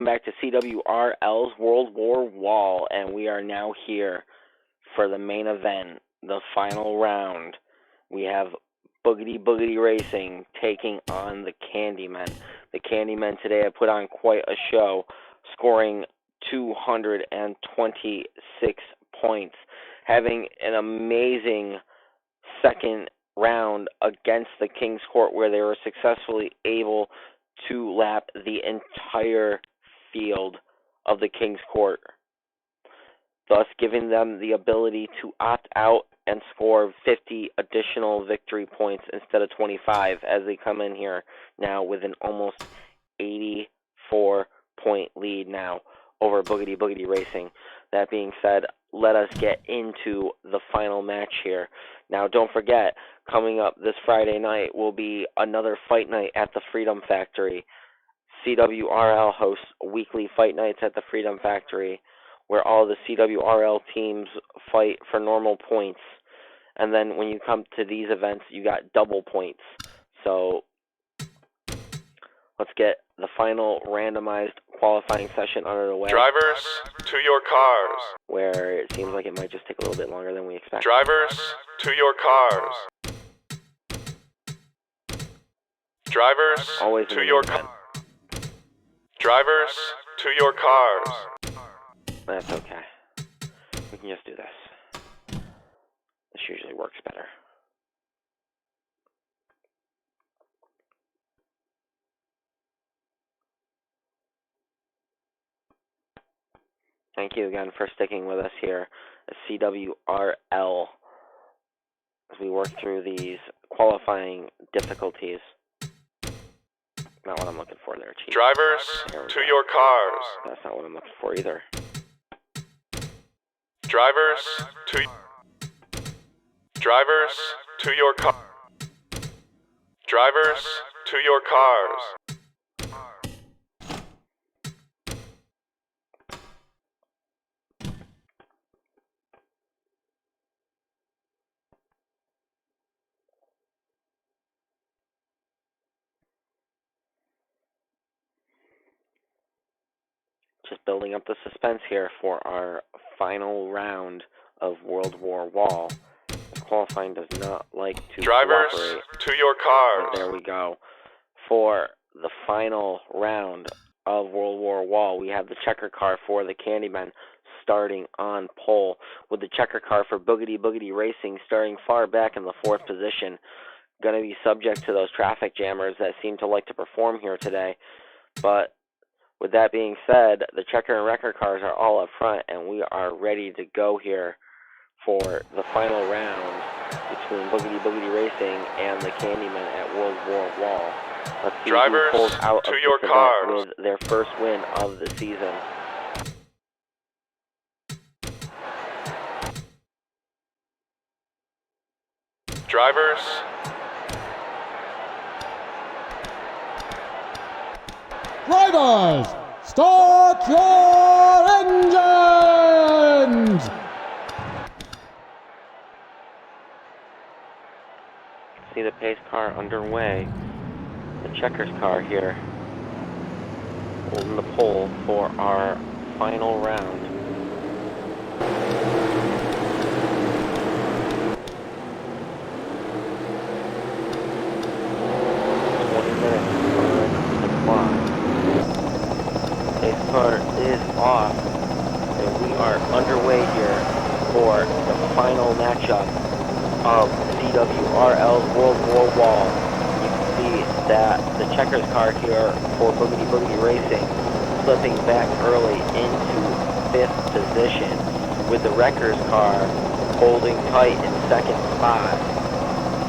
Back to CWRL's World War Wall, and we are now here for the main event, the final round. We have Boogity Boogity Racing taking on the Candymen. The Candymen today have put on quite a show, scoring 226 points, having an amazing second round against the King's Court where they were successfully able to lap the entire field of the King's Court, thus giving them the ability to opt out and score 50 additional victory points instead of 25 as they come in here now with an almost 84-point lead now over Boogity Boogity Racing. That being said, let us get into the final match here. Now, don't forget, coming up this Friday night will be another fight night at the Freedom Factory. CWRL hosts weekly fight nights at the Freedom Factory where all the CWRL teams fight for normal points. And then when you come to these events, you got double points. So let's get the final randomized qualifying session under the way. Drivers, to your cars. Where it seems like it might just take a little bit longer than we expected. Drivers, to your cars. Drivers, always to your cars. Drivers, to your cars. That's okay. We can just do this. This usually works better. Thank you again for sticking with us here at CWRL as we work through these qualifying difficulties. Not what I'm looking for there, Chief. Drivers, to your cars. That's not what I'm looking for either. Drivers, to your cars. Drivers, to your cars. Just building up the suspense here for our final round of World War Wall. Qualifying does not like to Drivers, cooperate. to your cars. But there we go. For the final round of World War Wall, we have the checker car for the Candymen starting on pole, with the checker car for Boogity Boogity Racing starting far back in the 4th position. Going to be subject to those traffic jammers that seem to like to perform here today. But with that being said, the checker and wrecker cars are all up front, and we are ready to go here for the final round between Boogity Boogity Racing and the Candymen at World War Wall. Let's see Drivers, who pulls out to of your this cars. event with their first win of the season. Drivers, drivers, start your engines! See the pace car underway. The checkers car here holding the pole for our final round. Pace car is off, and we are underway here for the final matchup of CWRL's World War Wall. You can see that the checkers car here for Boogity Boogity Racing slipping back early into 5th position, with the wreckers car holding tight in 2nd spot,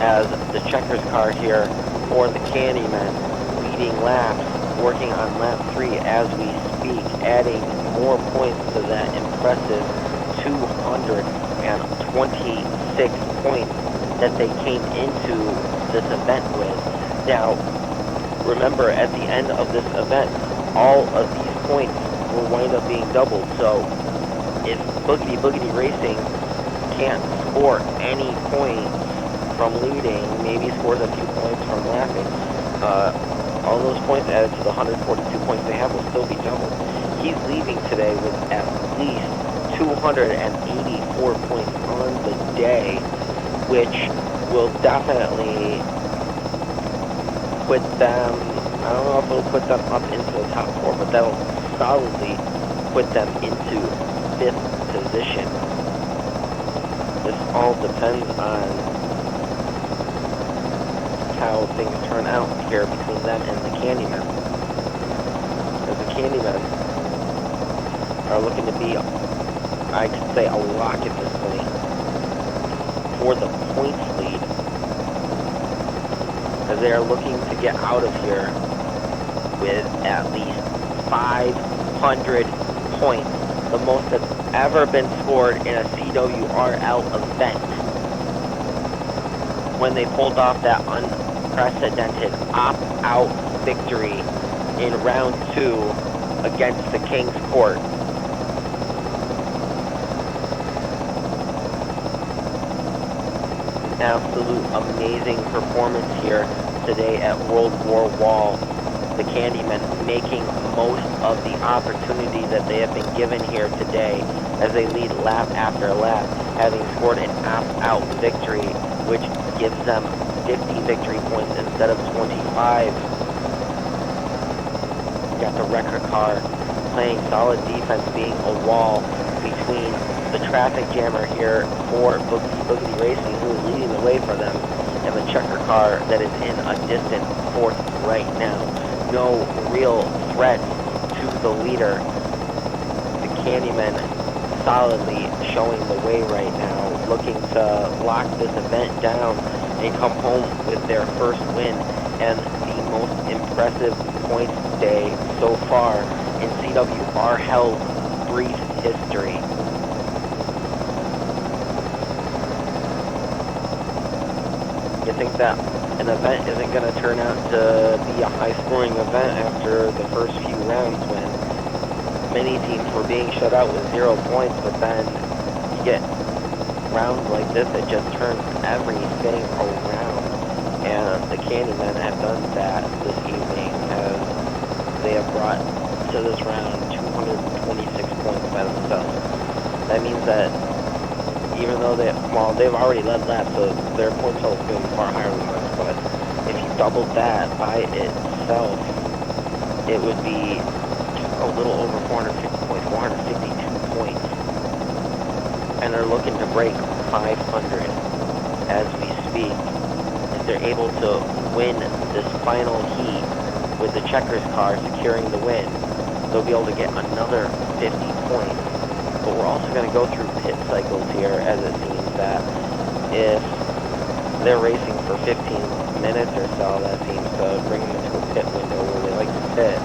as the checkers car here for the Candymen leading laps, working on lap 3 as we speak, adding more points to that impressive 226 points that they came into this event with. Now, remember, at the end of this event, all of these points will wind up being doubled. So, if Boogity Boogity Racing can't score any points from leading, maybe scores a few points from lapping, All those points added to the 142 points they have will still be doubled. He's leaving today with at least 284 points on the day, which will definitely put them, I don't know if it'll put them up into the top 4, but that'll solidly put them into 5th position. This all depends on how things turn out here between them and the Candymen. Because the Candymen are looking to be, I could say, a lock at this point for the points lead. As they are looking to get out of here with at least 500 points, the most that's ever been scored in a CWRL event, when they pulled off that unprecedented opt-out victory in round 2 against the King's Court. An absolute amazing performance here today at World War Wall. The Candymen making most of the opportunity that they have been given here today as they lead lap after lap, having scored an opt-out victory, which gives them 50 victory points instead of 25. You got the record car playing solid defense, being a wall between the traffic jammer here for Boogity Boogity Racing, who is leading the way for them, and the checker car that is in a distant 4th right now. No real threat to the leader. The Candymen solidly showing the way right now, looking to lock this event down and come home with their first win and the most impressive points day so far in CWRL's brief history. You think that an event isn't going to turn out to be a high-scoring event after the first few rounds, when many teams were being shut out with 0 points, but then you get rounds like this that just turn everything around. And the Candymen have done that this evening, as they have brought to this round 226 points by themselves. That means that even though they've already led laps, so their point total is going to be far higher than this, but if you doubled that by itself, it would be a little over 450 points, 452 points. And they're looking to break 500 as we speak. If they're able to win this final heat with the checkers car securing the win, they'll be able to get another 50 points. But we're also going to go through pit cycles here, as it seems that if they're racing for 15 minutes or so, that seems to bring them into a pit window where they like to pit.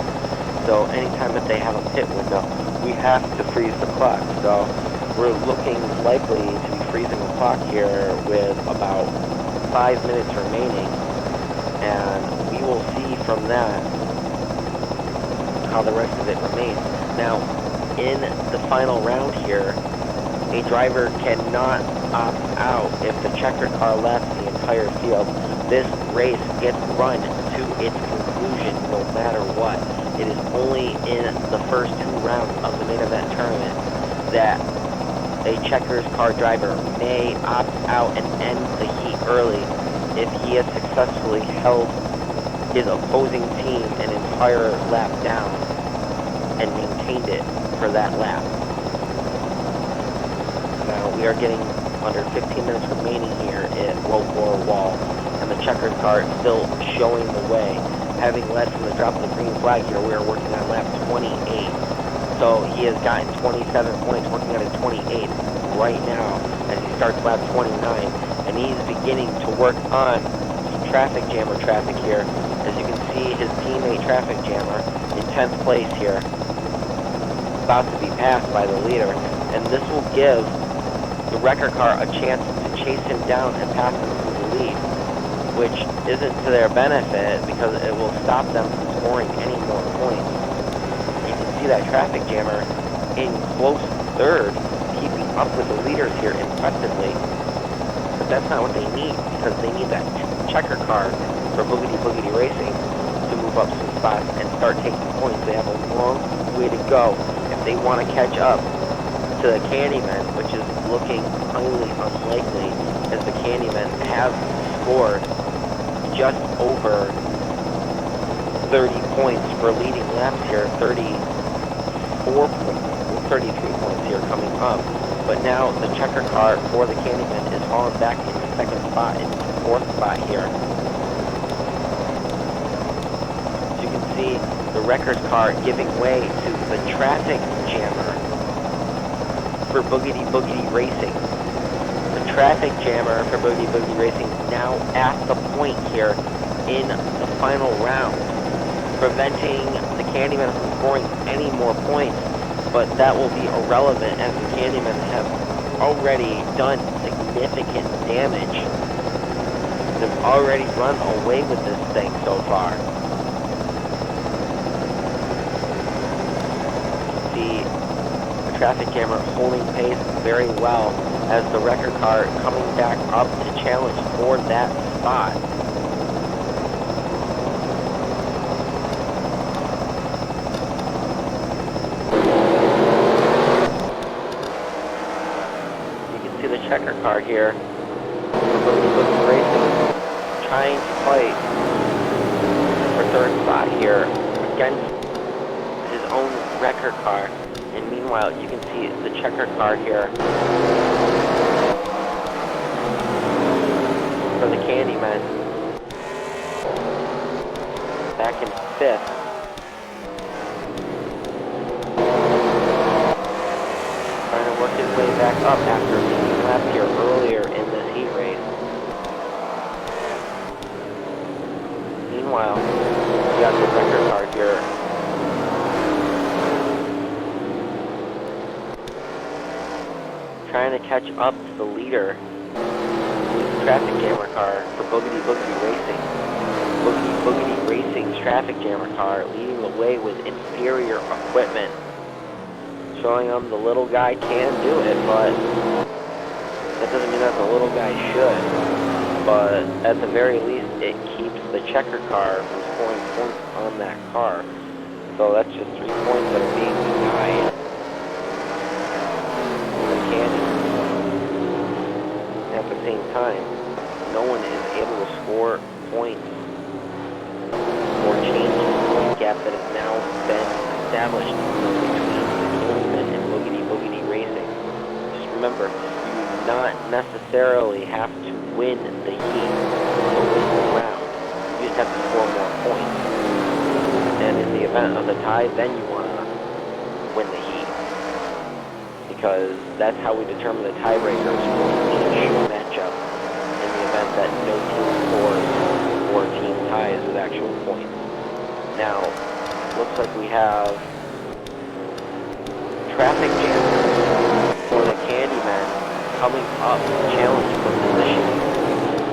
So anytime that they have a pit window, we have to freeze the clock. So we're looking likely to be freezing the clock here with about 5 minutes remaining, and we will see from that how the rest of it remains. Now, in the final round here, a driver cannot opt out if the checker car left the entire field. This race gets run to its conclusion no matter what. It is only in the first 2 rounds of the main event tournament that a checkers car driver may opt out and end the heat early if he has successfully held his opposing team an entire lap down and maintained it for that lap. Now we are getting under 15 minutes remaining here in World War Wall, and the checkered car is still showing the way. Having led from the drop of the green flag here, we are working on lap 28. So he has gotten 27 points, working on a 28 right now as he starts lap 29, and he's beginning to work on some traffic jammer traffic here. As you can see, his teammate Traffic Jammer in 10th place here, about to be passed by the leader, and this will give the wrecker car a chance to chase him down and pass him to the lead, which isn't to their benefit because it will stop them from scoring any more points. You can see that Traffic Jammer in close third, keeping up with the leaders here impressively, but that's not what they need, because they need that checker car for Boogity Boogity Racing to move move up some spots and start taking points. They have a long way to go if they want to catch up to the Candymen, which is looking highly unlikely, as the Candymen have scored just over 30 points for leading laps here, 33 points here coming up. But now the checker car for the Candymen is falling back into second spot, into fourth spot here. As you can see, the wrecker's car giving way to the traffic jammer for Boogity Boogity Racing. The traffic jammer for Boogity Boogity Racing now at the point here in the final round, preventing the Candymen from scoring any more points, but that will be irrelevant as the Candymen have already done significant damage. They've already run away with this thing so far. You see the traffic jammer holding pace very well as the wrecker car coming back up to challenge for that spot. The checker car here for Boogity Boogity Racing trying to fight for third spot here against his own wrecker car, and meanwhile you can see the checker car here for the Candymen back in fifth. Work his way back up after leading laps here earlier in this heat race. Meanwhile, we got the wrecker car here. Trying to catch up to the leader, the traffic jammer car for Boogity Boogity Racing. Boogity Boogity Racing's traffic jammer car leading the way with inferior equipment, showing them the little guy can do it, but that doesn't mean that the little guy should. But at the very least, it keeps the checker car from scoring points on that car. So that's just 3 points that are being denied the Candy. At the same time, no one is able to score points or change the point gap that has now been established between Candymen and Boogity Boogity Racing. Just remember, you do not necessarily have to win the heat or win the round. You just have to score more points. And in the event of the tie, then you want to win the heat, because that's how we determine the tiebreakers for each matchup in the event that no team scores or team ties with actual points. Now, looks like we have traffic jam for the Candymen coming up to challenge for positioning,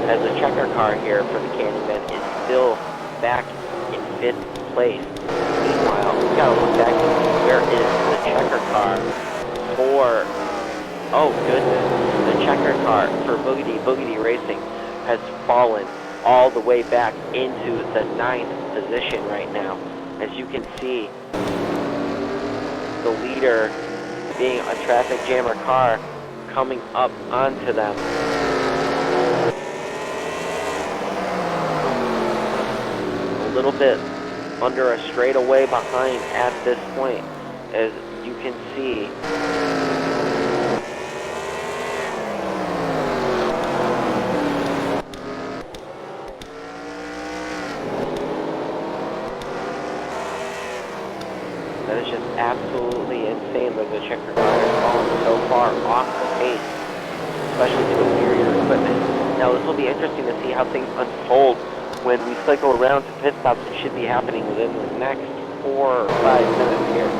as the checker car here for the Candymen is still back in 5th place. Meanwhile, we gotta look back and see where is the checker car for, oh goodness, the checker car for Boogity Boogity Racing has fallen all the way back into the 9th position right now. As you can see, the leader being a traffic jammer car coming up onto them. A little bit under a straightaway behind at this point, as you can see. That is just absolutely insane that the checker car has fallen so far off the pace, especially to inferior equipment. Now this will be interesting to see how things unfold when we cycle around to pit stops. It should be happening within the next 4 or 5 minutes here,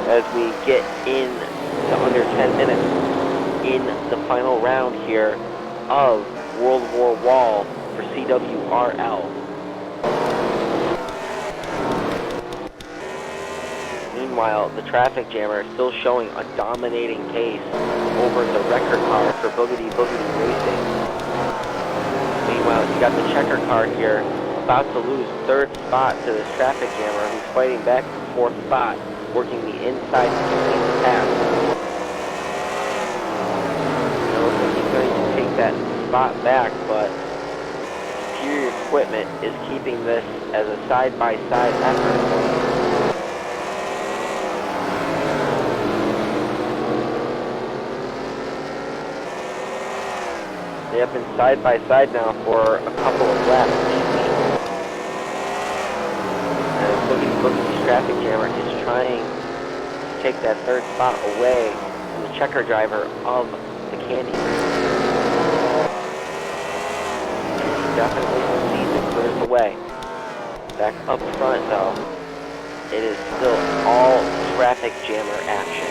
as we get in to under 10 minutes in the final round here of World War Wall for CWRL. Meanwhile, the traffic jammer is still showing a dominating pace over the wrecker car for Boogity Boogity Racing. Meanwhile, you got the checker car here about to lose third spot to this traffic jammer who's fighting back for fourth spot, working the inside to complete the pass. It looks like he's going to take that spot back, but superior equipment is keeping this as a side-by-side effort. They have been side by side now for a couple of laps. And Boogity Boogity's traffic jammer is trying to take that third spot away from the checker driver of the Candymen. He definitely succeeds and clears the way. Back up front though, it is still all traffic jammer action,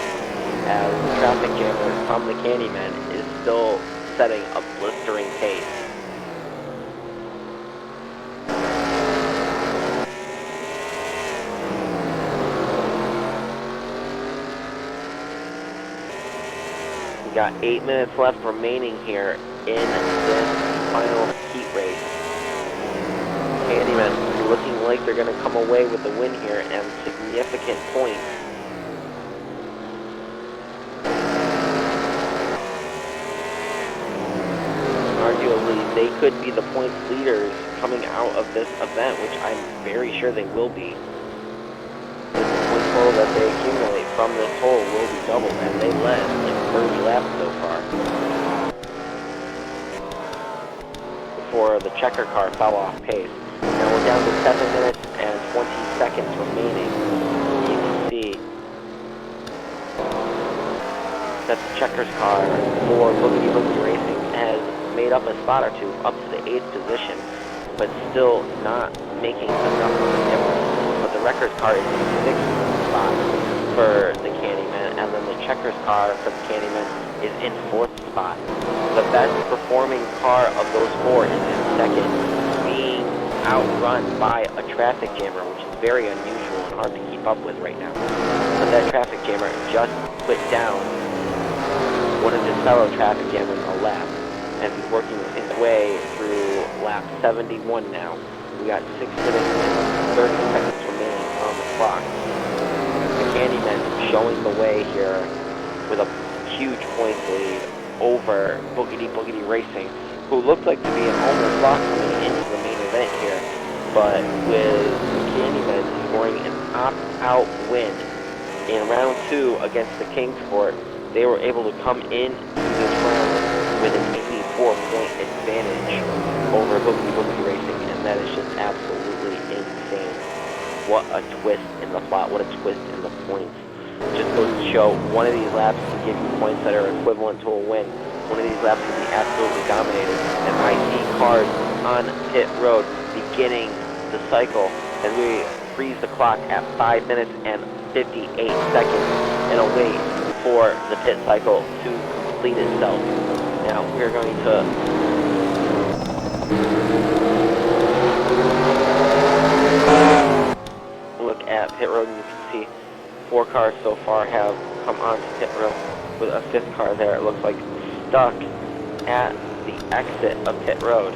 as the traffic jammer from the Candymen is still setting a blistering pace. We got 8 minutes left remaining here in this final heat race. Candymen looking like they're going to come away with the win here and significant points. Arguably, they could be the points leaders coming out of this event, which I'm very sure they will be. The point total that they accumulate from this hole will be doubled, and they led in 30 laps so far. Before the checker car fell off pace. Now we're down to 7 minutes and 20 seconds remaining. You can see that the checkers car for Boogity Boogity Racing has made up a spot or two up to the 8th position, but still not making enough of a difference. But the record car is in 6th spot for the Candymen, and then the checkers car for the Candymen is in 4th spot. The best performing car of those four is in 2nd, being outrun by a traffic jammer, which is very unusual and hard to keep up with right now. But that traffic jammer just put down one of his fellow traffic jammers on a lap, and he's working his way through lap 71 now. We got 6 minutes and 30 seconds remaining on the clock. The Candymen showing the way here with a huge points lead over Boogity Boogity Racing, who looked like to be an almost lock coming into the main event here, but with the Candymen scoring an opt-out win in round 2 against the Kingsport, they were able to come in this round with an 84-point advantage over Boogity Boogity Racing, and that is just absolutely insane. What a twist in the plot, what a twist in the points. Just goes to show, one of these laps can give you points that are equivalent to a win. One of these laps can be absolutely dominated. And I see cars on pit road beginning the cycle as we freeze the clock at 5 minutes and 58 seconds and await for the pit cycle to complete itself. Now we're going to look at pit road, and you can see 4 cars so far have come onto pit road, with a 5th car there, it looks like, stuck at the exit of pit road.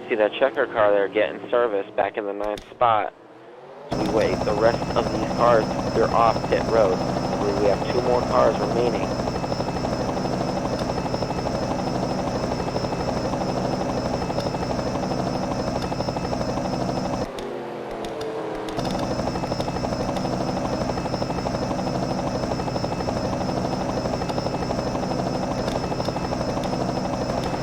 See that checker car there getting service back in the 9th spot. So we wait the rest of these cars to clear off pit road. I believe we have 2 more cars remaining.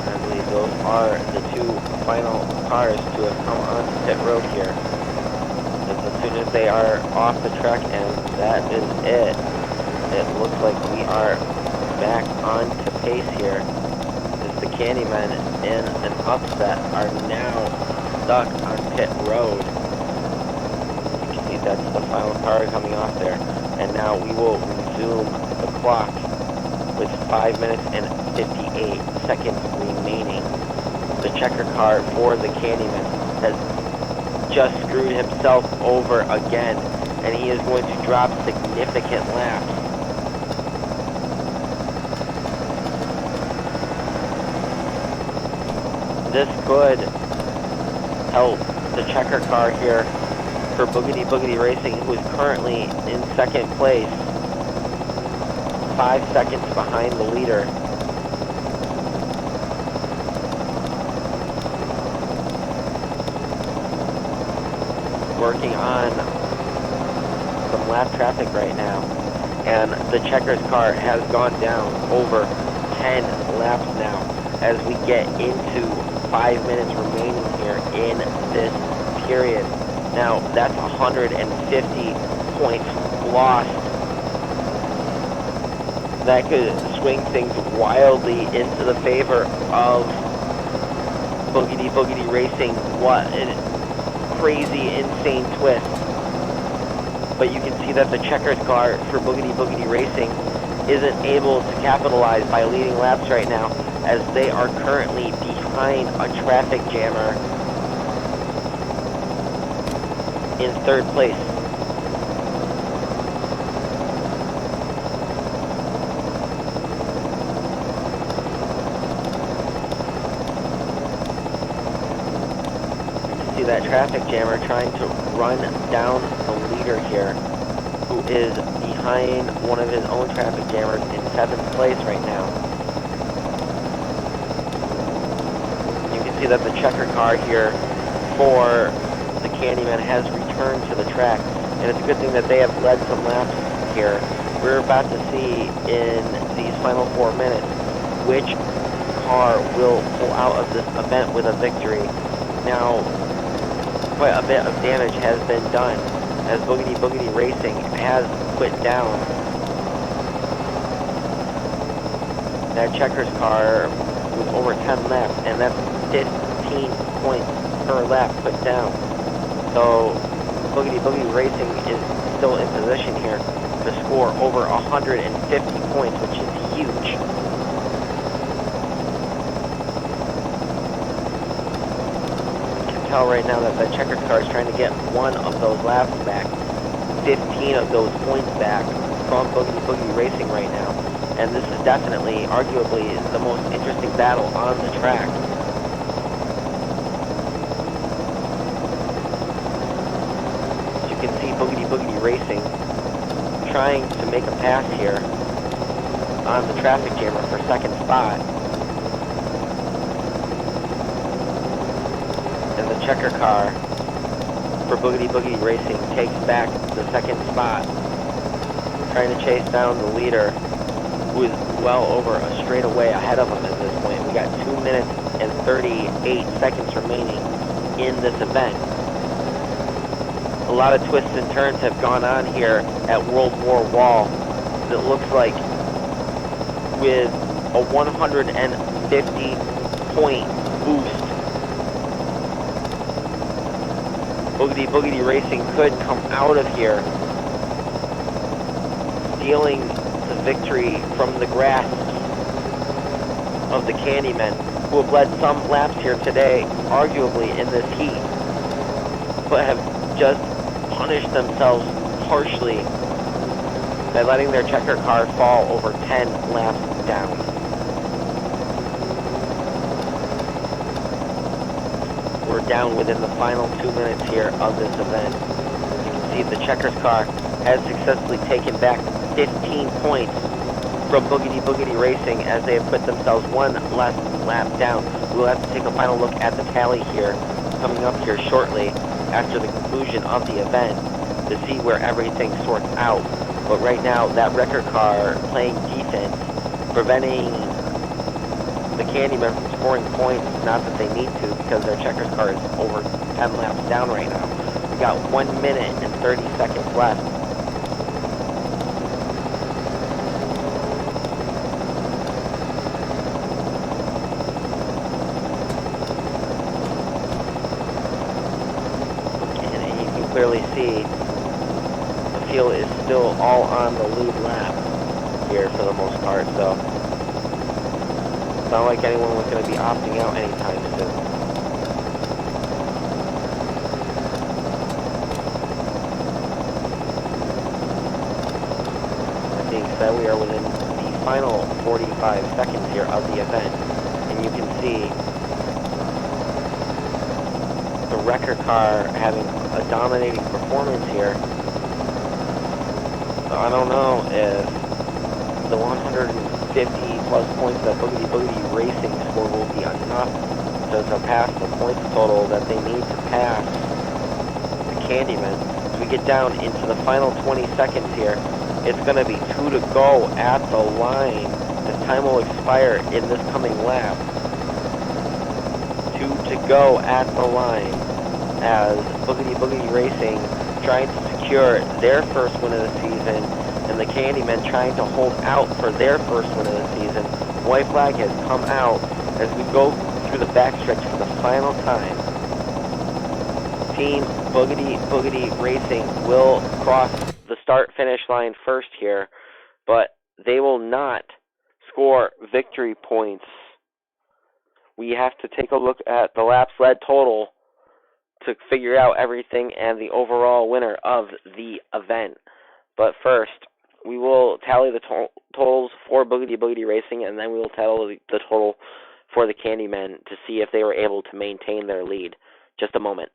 I believe those are the 2 final cars to have come onto pit road here. As soon as they are off the track, and that is it. It looks like we are back on to pace here, as the Candymen in an upset are now stuck on pit road. You can see that's the final car coming off there. And now we will resume the clock with 5 minutes and 58 seconds remaining. The checker car for the Candymen has just screwed himself over again, and he is going to drop significant laps. This could help the checker car here for Boogity Boogity Racing, who is currently in second place, 5 seconds behind the leader. Working on some lap traffic right now, and the checkers car has gone down over 10 laps now as we get into 5 minutes remaining here in this period. Now that's 150 points lost. That could swing things wildly into the favor of Boogity Boogity Racing. What a crazy, insane twist. But you can see that the checkers car for Boogity Boogity Racing isn't able to capitalize by leading laps right now, as they are currently behind a traffic jammer in third place. See that traffic jammer trying to run down the leader here, who is behind one of his own traffic jammers in 7th place right now. You can see that the checker car here for the Candymen has returned to the track, and it's a good thing that they have led some laps here. We're about to see in these final 4 minutes which car will pull out of this event with a victory. Now, quite a bit of damage has been done as Boogity Boogity Racing has quit down. That checkers car was over 10 laps, and that's 15 points per lap put down. So Boogity Boogity Racing is still in position here to score over 150 points, which is huge. Tell right now that the checkers car is trying to get one of those laps back, 15 of those points back from Boogity Boogity Racing right now, and this is definitely, arguably, the most interesting battle on the track. As you can see, Boogity Boogity Racing trying to make a pass here on the traffic jammer for second spot. And the checker car for Boogity Boogity Racing takes back the second spot, trying to chase down the leader, who is well over a straightaway ahead of him at this point. We got 2 minutes and 38 seconds remaining in this event. A lot of twists and turns have gone on here at World War Wall. It looks like with a 150 point boost, Boogity Boogity Racing could come out of here stealing the victory from the grasp of the Candymen, who have led some laps here today, arguably in this heat, but have just punished themselves harshly by letting their checker car fall over 10 laps down. We're down within the final 2 minutes here of this event. You can see the checkers car has successfully taken back 15 points from Boogity Boogity Racing as they have put themselves one less lap down. We'll have to take a final look at the tally here, coming up here shortly after the conclusion of the event, to see where everything sorts out. But right now, that wrecker car playing defense, preventing the Candymen from scoring points, not that they need to, because their checkers car is over 10 laps down right now. We got 1 minute and 30 seconds left. And you can clearly see the field is still all on the lead lap here for the most part, so it's not like anyone was going to be opting out anytime soon. that we are within the final 45 seconds here of the event. And you can see the record car having a dominating performance here. So I don't know if the 150 plus points that Boogity Boogity Racing score will be enough to surpass the points total that they need to pass the Candymen. As we get down into the final 20 seconds here, it's going to be 2 to go at the line as time will expire in this coming lap. 2 to go at the line as Boogity Boogity Racing trying to secure their first win of the season, and the Candymen trying to hold out for their first win of the season. White flag has come out as we go through the backstretch for the final time. Team Boogity Boogity Racing will cross the start-finish line first here, but they will not score victory points. We have to take a look at the laps led total to figure out everything and the overall winner of the event. But first, we will tally the totals for Boogity Boogity Racing, and then we will tally the total for the Candymen to see if they were able to maintain their lead. Just a moment.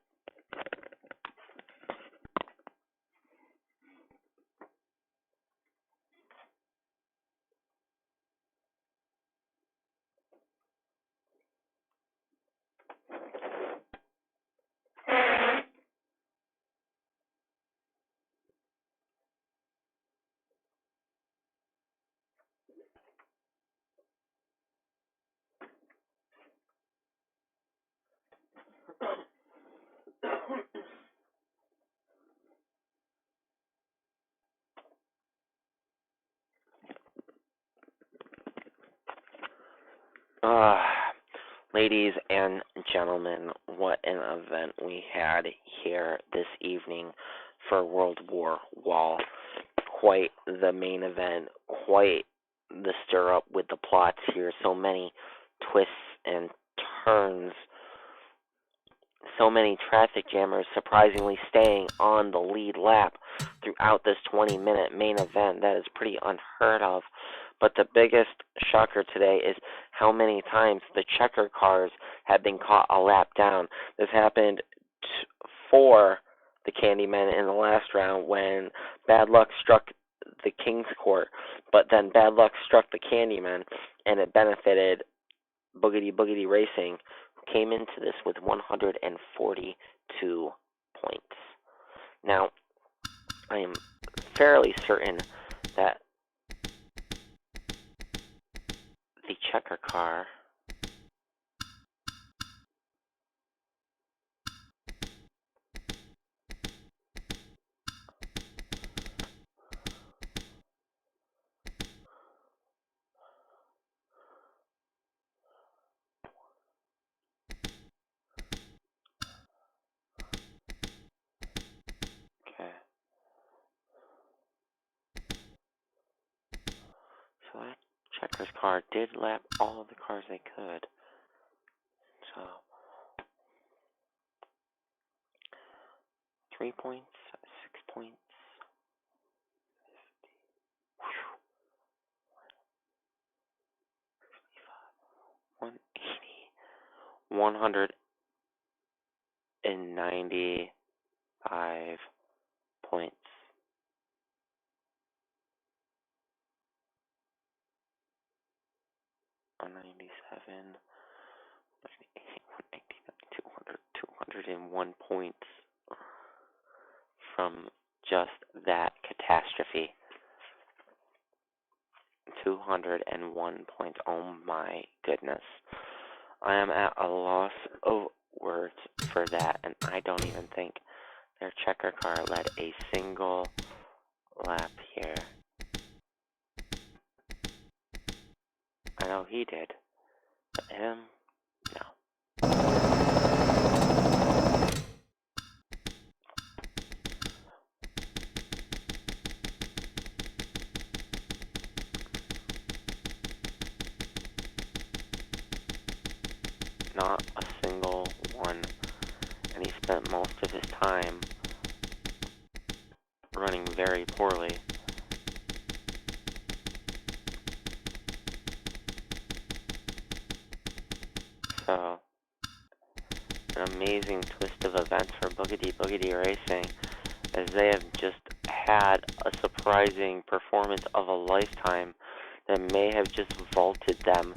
Ladies and gentlemen, what an event we had here this evening for World War Wall. Quite the main event, quite the stir-up with the plots here. So many twists and turns. So many traffic jammers surprisingly staying on the lead lap throughout this 20-minute main event. That is pretty unheard of. But the biggest shocker today is how many times the checker cars have been caught a lap down. This happened for the Candymen in the last round when bad luck struck the King's Court, but then bad luck struck the Candymen, and it benefited Boogity Boogity Racing, who came into this with 142 points. Now, I am fairly certain that the checker car so that checker's car did lap all of the cars they could. So 3 points, 6 points. 180, 195 points. On 97, 201 points from just that catastrophe. 201 points. Oh my goodness. I am at a loss of words for that, and I don't even think their checker car led a single lap here. I know he did, but him, no. Not a single one, and he spent most of his time running very poorly. So, an amazing twist of events for Boogity Boogity Racing, as they have just had a surprising performance of a lifetime that may have just vaulted them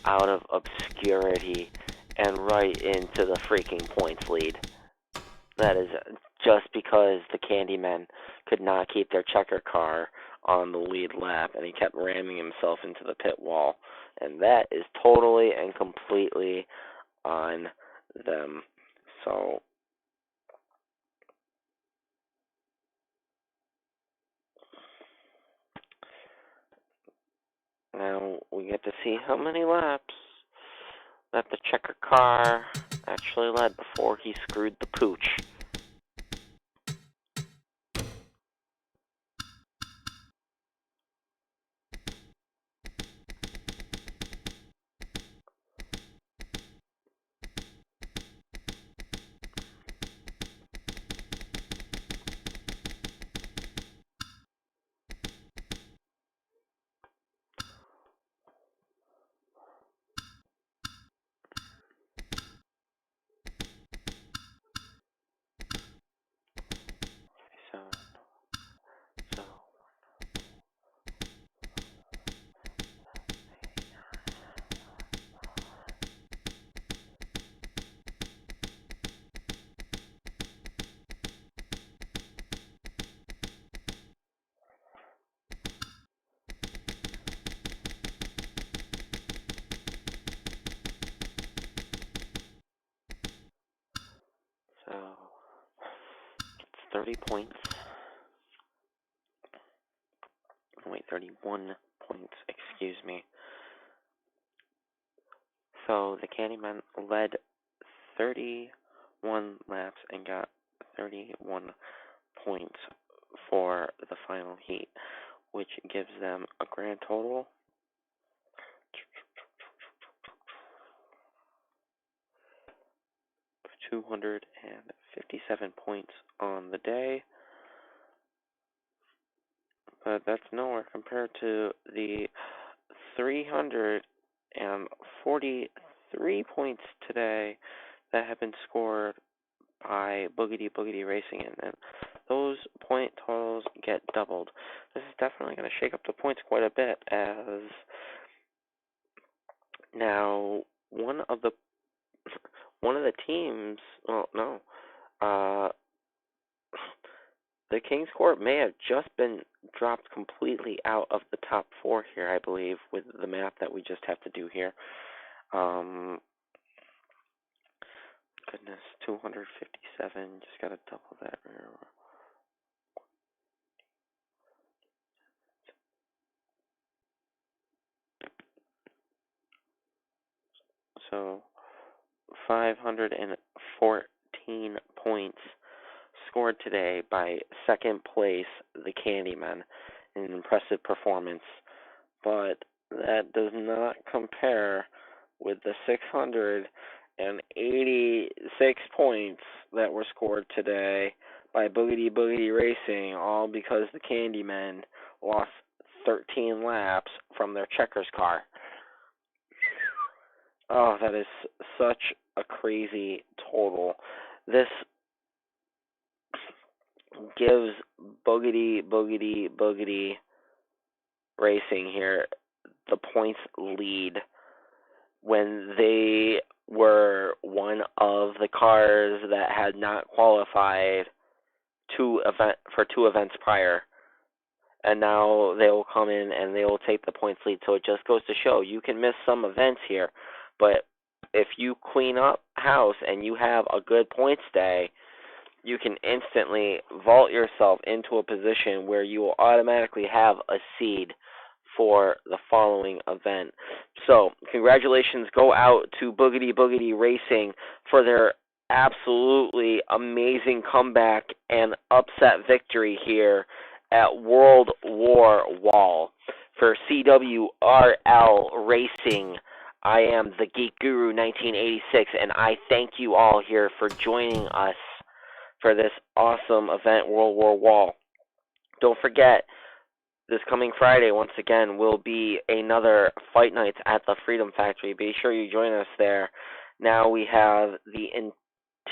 out of obscurity and right into the freaking points lead. That is just because the Candymen could not keep their checker car on the lead lap, and he kept ramming himself into the pit wall. And that is totally and completely on them. So, now we get to see how many laps that the checker car actually led before he screwed the pooch. So, it's 30 points. Wait, 31 points, excuse me. So, the Candyman led 31 laps and got 31 points for the final heat, which gives them a grand total of 257 points on the day. But that's nowhere compared to the 343 points today that have been scored by Boogity Boogity Racing, and those point totals get doubled. This is definitely going to shake up the points quite a bit, as now one of the teams, well, no, the King's Court may have just been dropped completely out of the top 4 here, I believe, with the math that we just have to do here. Goodness, 257, just gotta double that. So, 514 points scored today by second place, the Candymen, an impressive performance. But that does not compare with the 686 points that were scored today by Boogity Boogity Racing, all because the Candymen lost 13 laps from their checkers car. Oh, that is such a crazy total. This gives Boogity Boogity Boogity Racing here the points lead when they were one of the cars that had not qualified for 2 events prior. And now they will come in and they will take the points lead. So it just goes to show you can miss some events here, but if you clean up house and you have a good points day, you can instantly vault yourself into a position where you will automatically have a seed for the following event. So, congratulations go out to Boogity Boogity Racing for their absolutely amazing comeback and upset victory here at World War Wall. For CWRL Racing, I am the Geek Guru 1986, and I thank you all here for joining us for this awesome event, World War Wall. Don't forget, this coming Friday, once again, will be another Fight Nights at the Freedom Factory. Be sure you join us there Now we have the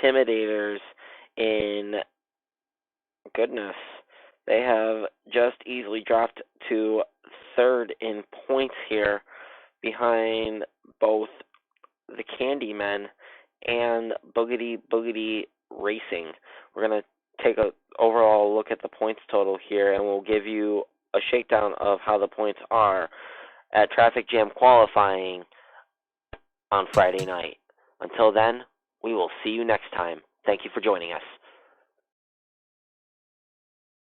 Intimidators in, goodness, they have just easily dropped to third in points here behind both the Candymen and Boogity Boogity Racing. We're going to take a overall look at the points total here, and we'll give you a shakedown of how the points are at Traffic Jam qualifying on Friday night. Until then, we will see you next time. Thank you for joining us.